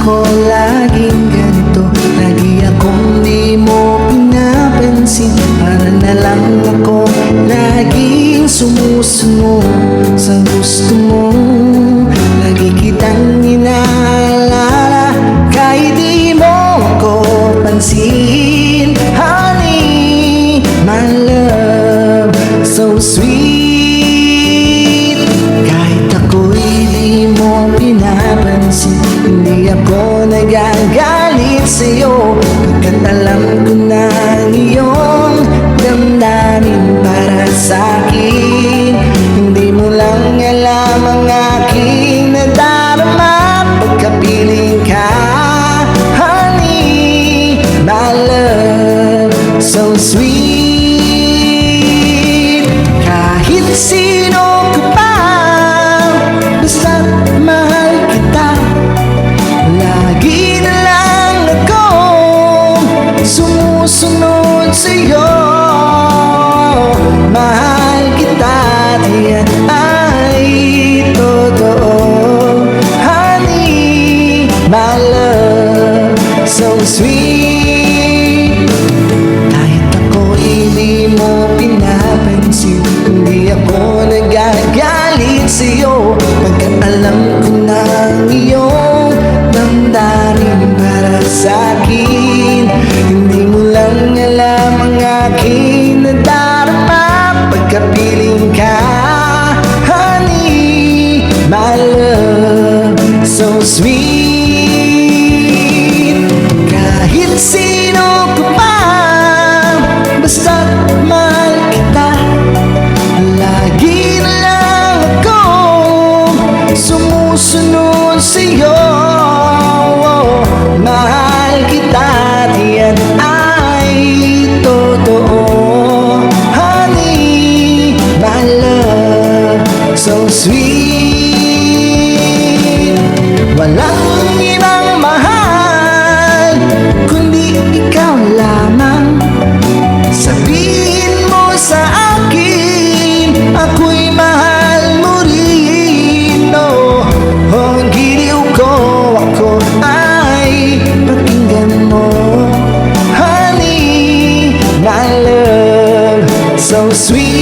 ako laging ganito. Lagi akong di mo pinapansin. Para na lang ako laging sumusunod sa gusto mo. Lagi kitang inaalala kahit di mo ko pansin. Honey, my love, so sweet. Kahit ako'y di mo pinapansin, hindi ako nagagalit sa'yo, pagkat alam ko na ang iyong damdamin para sa'kin. Hindi mo lang alam ang aking nadarama pagkapiling ka. Honey, my love, so sweet. Kahit sino ka pa, basta't mahal kita. Lagi na lang akong sumusunod sa'yo. Mahal kita, diyan ay totoo. Honey, my love, so sweet. Kahit ako'y di mo pinapansin, hindi ako nagagalit sa'yo, pagkat alam ko na ang iyong damdamin para sa'kin. Hindi mo lang alam ang aking nadarama pagkapiling ka. Honey, my love, so sweet. Kahit sino ka pa, basta't mahal kita. Lagi na lang akong sumusunod sa'yo. Mahal kita, diyan ay totoo. Honey, my love, so sweet. Walang ibang mahal kundi ikaw lamang. Sabihin mo sa akin, ako'y mahal mo rin. Oh, ang giliw ko, ako ay pakinggan mo. Honey, my love, so sweet.